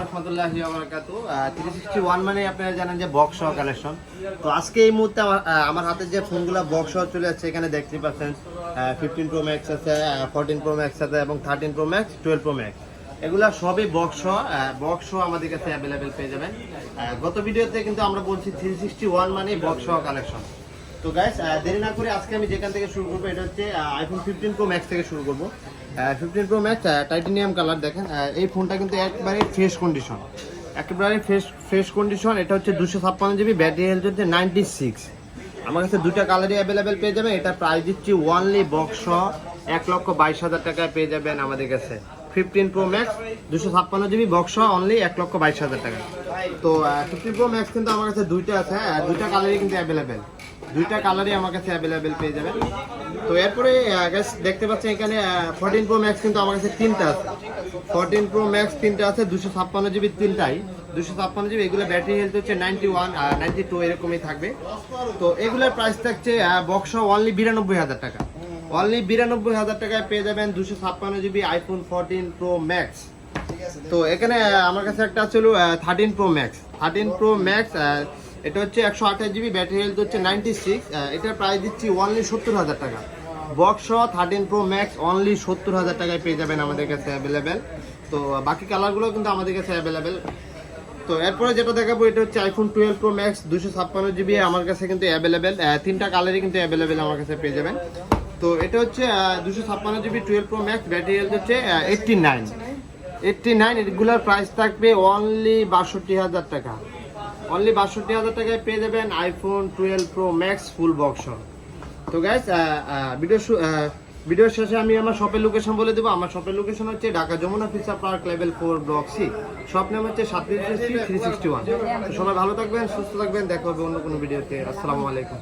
রহমতুল্লাহি ওয়া বারাকাতুহু 361 মানে আপনারা জানেন যে বক্স সহ কালেকশন। তো আজকে এই মুহূর্তে আমার হাতে যে ফোনগুলো বক্স সহ চলে যাচ্ছে এখানে দেখতে পাচ্ছেন 15 প্রো ম্যাক্স আছে, 14 প্রো ম্যাক্স আছে এবং 13 প্রো ম্যাক্স, 12 প্রো ম্যাক্স, এগুলা সবই বক্স সহ আমাদের কাছে অ্যাভেলেবেল পেয়ে যাবেন। গত ভিডিওতে কিন্তু আমরা বলছি 361 মানে বক্স সহ কালেকশন। তো গাইস দেরি না করে আজকে আমি যেখান থেকে শুরু করবো এটা হচ্ছে আইফোন 15 প্রো ম্যাক্স থেকে শুরু করবো। 15 প্রো ম্যাক্স টাইটানিয়াম কালার দেখেন, এই ফোনটা কিন্তু একবারে ফ্রেশ কন্ডিশন, একেবারে ফ্রেশ কন্ডিশন। এটা হচ্ছে 256 জিবি, ব্যাটারি হেলথ হচ্ছে 96। আমার কাছে দুটা কালারই অ্যাভেলেবেল পেয়ে যাবেন। এটা প্রাইস দিচ্ছি ওয়ানলি বক্স 1,22,000 টাকায় পেয়ে যাবেন আমাদের কাছে। 15 pro max 256 GB box only 1,22,000 টাকা। তো 15 প্রো ম্যাক্স কিন্তু আমার কাছে দুইটা আছে, দুইটা কালারই কিন্তু অ্যাভেলেবেল, দুইটা কালারই আমার কাছে অ্যাভেলেবেল পেয়ে যাবেন। তো এরপরে দেখতে পাচ্ছেন এখানে 14 প্রো ম্যাক্স কিন্তু আমার কাছে তিনটা আছে। 14 প্রো ম্যাক্স তিনটা আছে, 256 জিবি তিনটাই, 256 জিবি। এগুলো ব্যাটারি হেলথ হচ্ছে 91 92 এরকমই থাকবে। তো এগুলোর প্রাইস থাকছে বক্স অনলি 92,000 টাকা, অনলি 92,000 টাকায় পেয়ে যাবেন 256 জিবি আইফোন 14 প্রো ম্যাক্স। তো এখানে আমার কাছে একটা ছিল 13 প্রো ম্যাক্স, 13 প্রো ম্যাক্স, এটা হচ্ছে 128 জিবি, ব্যাটারি হেলথ হচ্ছে 96। এটার প্রাইস দিচ্ছি অনলি 70,000 টাকা। বক্স 13 প্রো ম্যাক্স অনলি 70,000 টাকায় পেয়ে যাবেন আমাদের কাছে অ্যাভেলেবেল। তো বাকি কালারগুলো কিন্তু আমাদের কাছে অ্যাভেলেবেল। তো এরপরে যেটা দেখাবো এটা হচ্ছে আইফোন 12 প্রো ম্যাক্স 256 জিবি, আমার কাছে কিন্তু অ্যাভেলেবেল, তিনটা কালারই কিন্তু অ্যাভেলেবেল আমার কাছে পেয়ে যাবেন। তো এটা হচ্ছে 256 GB 12 pro max, battery health হচ্ছে 89। এগুলোর প্রাইস থাকবে অনলি 62,000 টাকা, অনলি 62,000 টাকায় পেয়ে যাবেন iPhone 12 pro max full box. তো গাইস ভিডিওর শেষে আমি আমার শপের লোকেশন বলে দেবো। আমার শপের লোকেশন হচ্ছে Dhaka Jamuna future park level 4 block C, shop নাম হচ্ছে 361। তো সবাই ভালো থাকবেন, সুস্থ থাকবেন, দেখা হবে অন্য কোনো ভিডিওতে। আসসালামু আলাইকুম।